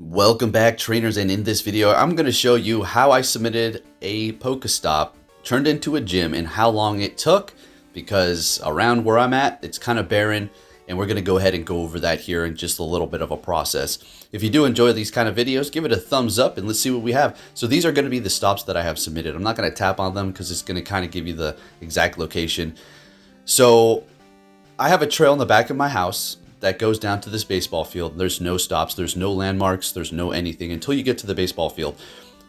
Welcome back, trainers, and in this video I'm going to show you how I submitted a Pokestop turned into a gym and how long it took, because around where I'm at it's kind of barren, and we're going to go ahead and go over that here in just a little bit of a process. If you do enjoy these kind of videos, give it a thumbs up and let's see what we have. So these are going to be the stops that I have submitted. I'm not going to tap on them because it's going to kind of give you the exact location. So I have a trail in the back of my house that goes down to this baseball field. There's no stops, there's no landmarks, there's no anything until you get to the baseball field.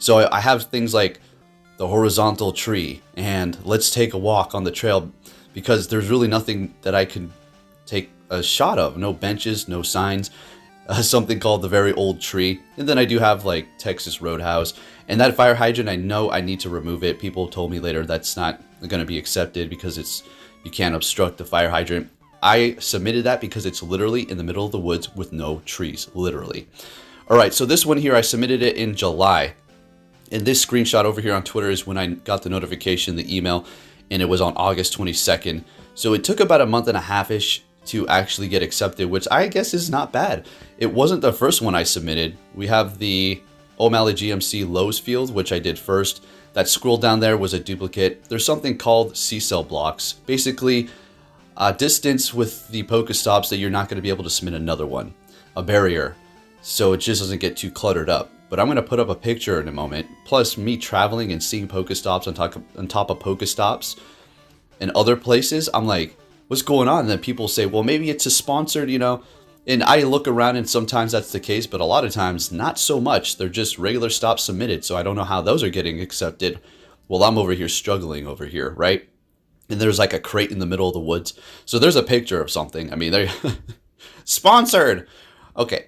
So I have things like the horizontal tree and let's take a walk on the trail, because there's really nothing that I can take a shot of. No benches, no signs, something called the very old tree. And then I do have like Texas Roadhouse, and that fire hydrant, I know I need to remove it. People told me later that's not going to be accepted because you can't obstruct the fire hydrant. I submitted that because it's literally in the middle of the woods with no trees, literally. All right, so this one here, I submitted it in July. And this screenshot over here on Twitter is when I got the notification, the email, and it was on August 22nd. So it took about a month and a half-ish to actually get accepted, which I guess is not bad. It wasn't the first one I submitted. We have the O'Malley GMC Lowe's Field, which I did first. That scroll down there was a duplicate. There's something called C-cell blocks. Basically, distance with the Pokestops that you're not going to be able to submit another one, a barrier, so it just doesn't get too cluttered up. But I'm going to put up a picture in a moment, plus me traveling and seeing Pokestops on top of Pokestops in other places. I'm like, what's going on? And then people say, well, maybe it's a sponsored, and I look around and sometimes that's the case, but a lot of times not so much. They're just regular stops submitted, so I don't know how those are getting accepted. Well, I'm over here struggling over here, right? And there's like a crate in the middle of the woods. So there's a picture of something. I mean, they're sponsored. Okay.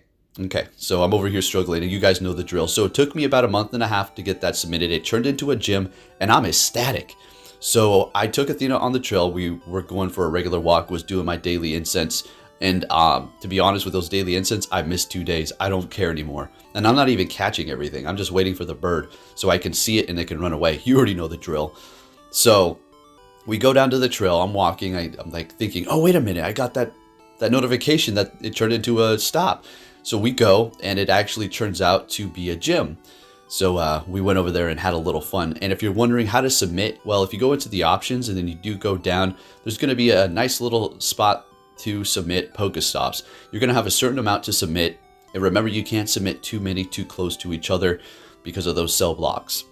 So I'm over here struggling, and you guys know the drill. So it took me about a month and a half to get that submitted. It turned into a gym, and I'm ecstatic. So I took Athena on the trail. We were going for a regular walk, was doing my daily incense. And to be honest, with those daily incense, I missed 2 days. I don't care anymore. And I'm not even catching everything. I'm just waiting for the bird so I can see it and it can run away. You already know the drill. So we go down to the trail. I'm walking. I'm like thinking, oh, wait a minute. I got that notification that it turned into a stop. So we go, and it actually turns out to be a gym. So we went over there and had a little fun. And if you're wondering how to submit, well, if you go into the options and then you do go down, there's going to be a nice little spot to submit Pokestops. You're going to have a certain amount to submit. And remember, you can't submit too many too close to each other because of those cell blocks.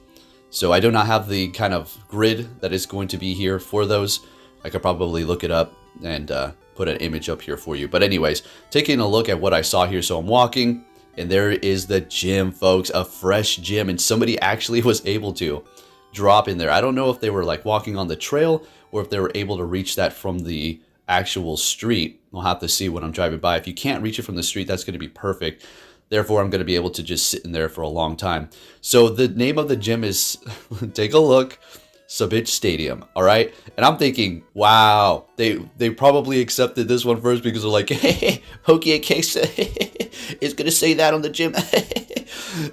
So I do not have the kind of grid that is going to be here for those. I could probably look it up and put an image up here for you. But anyways, taking a look at what I saw here. So I'm walking, and there is the gym, folks, a fresh gym. And somebody actually was able to drop in there. I don't know if they were like walking on the trail or if they were able to reach that from the actual street. We'll have to see when I'm driving by. If you can't reach it from the street, that's going to be perfect. Therefore, I'm going to be able to just sit in there for a long time. So the name of the gym is, take a look, Sabich Stadium, all right? And I'm thinking, wow, they probably accepted this one first because they're like, hey, Pokey Case is going to say that on the gym.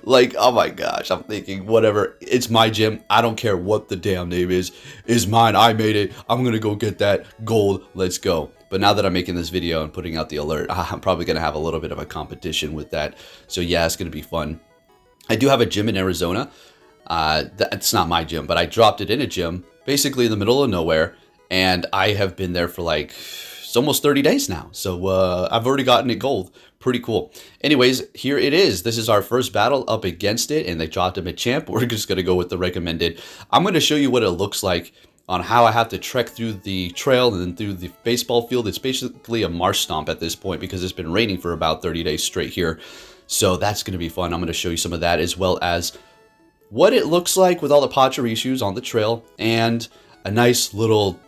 Like, oh my gosh, I'm thinking, whatever, it's my gym. I don't care what the damn name is. It's mine. I made it. I'm going to go get that gold. Let's go. But now that I'm making this video and putting out the alert, I'm probably going to have a little bit of a competition with that. So yeah, it's going to be fun. I do have a gym in Arizona. That's not my gym, but I dropped it in a gym basically in the middle of nowhere. And I have been there for like, it's almost 30 days now. So I've already gotten it gold. Pretty cool. Anyways, here it is. This is our first battle up against it, and they dropped him a champ. We're just going to go with the recommended. I'm going to show you what it looks like on how I have to trek through the trail and then through the baseball field. It's basically a marsh stomp at this point because it's been raining for about 30 days straight here. So that's going to be fun. I'm going to show you some of that, as well as what it looks like with all the Pachirisus on the trail, and a nice little,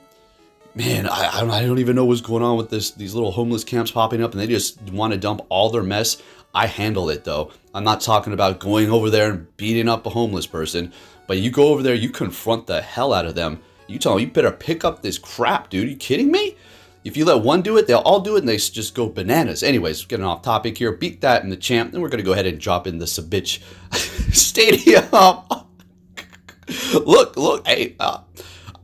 man, I don't even know what's going on with these little homeless camps popping up, and they just want to dump all their mess. I handle it, though. I'm not talking about going over there and beating up a homeless person, but you go over there, you confront the hell out of them. You tell them, you better pick up this crap, dude. Are you kidding me? If you let one do it, they'll all do it, and they just go bananas. Anyways, getting off topic here. Beat that in the champ. Then we're going to go ahead and drop in the Sabich Stadium. Look. Hey,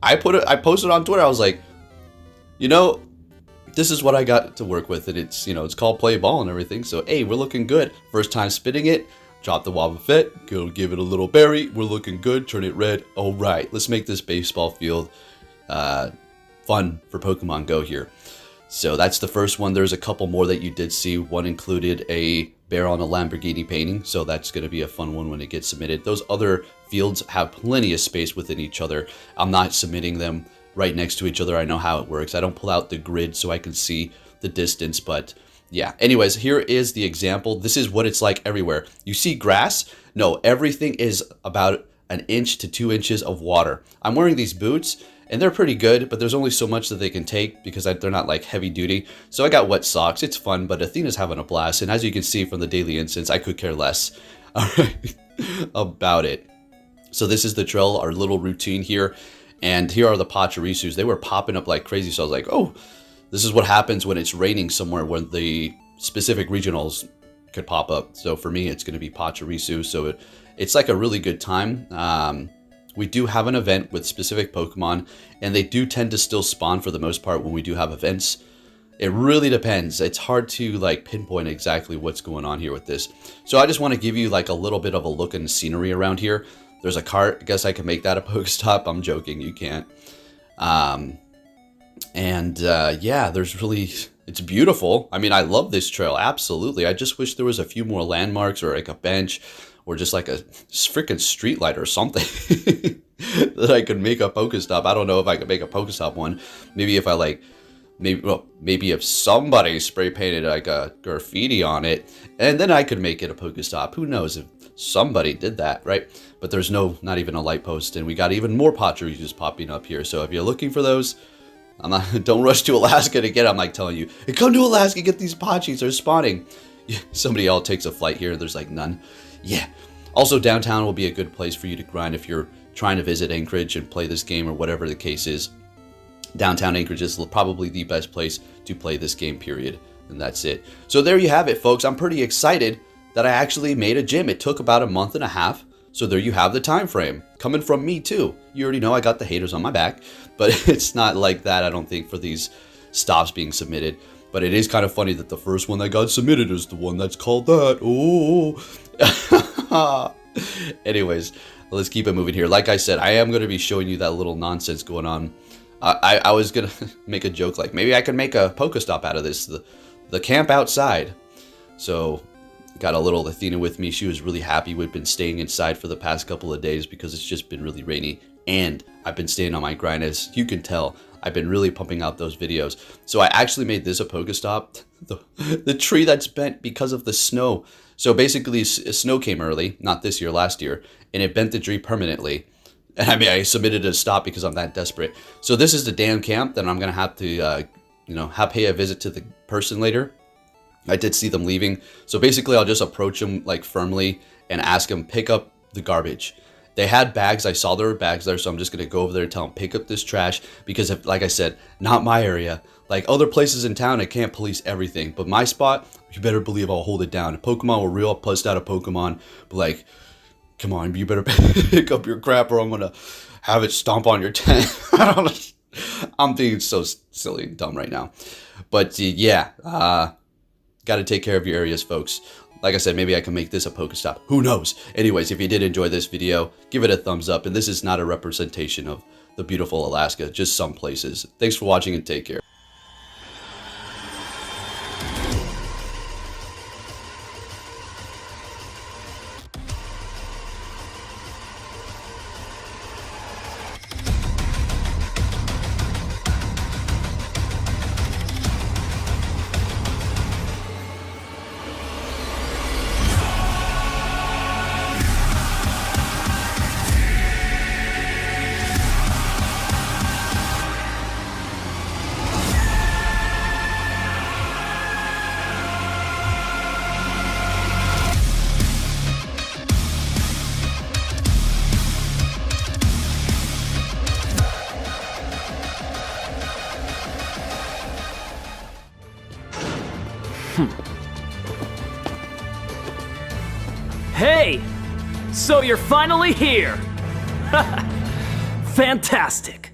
I posted on Twitter. I was like, this is what I got to work with, and it's, you know, it's called play ball and everything. So hey, we're looking good. First time spitting it. Drop the Wobbuffet, go give it a little berry. We're looking good. Turn it red. All right, let's make this baseball field fun for Pokemon Go here. So that's the first one. There's a couple more that you did see. One included a bear on a Lamborghini painting, so that's going to be a fun one when it gets submitted. Those other fields have plenty of space within each other. I'm not submitting them right next to each other. I know how it works. I don't pull out the grid so I can see the distance, but yeah. Anyways, here is the example. This is what it's like everywhere. You see grass? No, everything is about 1 inch to 2 inches of water. I'm wearing these boots, and they're pretty good, but there's only so much that they can take because they're not like heavy duty. So I got wet socks. It's fun, but Athena's having a blast. And as you can see from the daily instance, I could care less about it. So this is the trail, our little routine here. And here are the Pachirisus. They were popping up like crazy. So I was like, oh, this is what happens when it's raining somewhere when the specific regionals could pop up. So for me, it's going to be Pachirisu. So it's like a really good time. We do have an event with specific Pokemon, and they do tend to still spawn for the most part when we do have events. It really depends. It's hard to like pinpoint exactly what's going on here with this. So I just want to give you like a little bit of a look in the scenery around here. There's a cart. I guess I can make that a Pokestop. I'm joking. You can't. Yeah, there's really, it's beautiful. I mean, I love this trail. Absolutely. I just wish there was a few more landmarks or like a bench or just like a freaking street light or something that I could make a Pokestop. I don't know if I could make a Pokestop one. Maybe if I like, maybe if somebody spray painted like a graffiti on it, and then I could make it a Pokestop. Who knows if somebody did that, right? But there's not even a light post, and we got even more Pachirisus popping up here. So if you're looking for those, don't rush to Alaska to get them. I'm like telling you, hey, come to Alaska, get these Pachis, they're spawning. Somebody else takes a flight here, and there's like none. Yeah. Also, downtown will be a good place for you to grind if you're trying to visit Anchorage and play this game or whatever the case is. Downtown Anchorage is probably the best place to play this game, period. And that's it. So there you have it, folks. I'm pretty excited that I actually made a gym. It took about 1.5 months. So there you have the time frame. Coming from me, too. You already know I got the haters on my back. But it's not like that, I don't think, for these stops being submitted. But it is kind of funny that the first one that got submitted is the one that's called that. Oh. Anyways, let's keep it moving here. Like I said, I am going to be showing you that little nonsense going on. I was going to make a joke like, maybe I could make a Pokestop out of this. The camp outside. So, got a little Athena with me. She was really happy. We've been staying inside for the past couple of days because it's just been really rainy. And I've been staying on my grind, as you can tell. I've been really pumping out those videos. So I actually made this a Pokestop. The tree that's bent because of the snow. So basically, snow came early, not this year, last year, and it bent the tree permanently. And I mean, I submitted a stop because I'm that desperate. So this is the damn camp that I'm going to have to, pay a visit to the person later. I did see them leaving. So basically, I'll just approach them like firmly and ask them, pick up the garbage. They had bags. I saw there were bags there, so I'm just going to go over there and tell them, pick up this trash. Because, if, like I said, not my area. Like other places in town, I can't police everything. But my spot, you better believe I'll hold it down. If Pokemon were real, post out a Pokemon. But like, come on, you better pick up your crap or I'm going to have it stomp on your tent. I don't know. I'm being so silly and dumb right now. But yeah, got to take care of your areas, folks. Like I said, maybe I can make this a Pokestop. Who knows? Anyways, if you did enjoy this video, give it a thumbs up. And this is not a representation of the beautiful Alaska, just some places. Thanks for watching and take care. Hey! So you're finally here! Fantastic!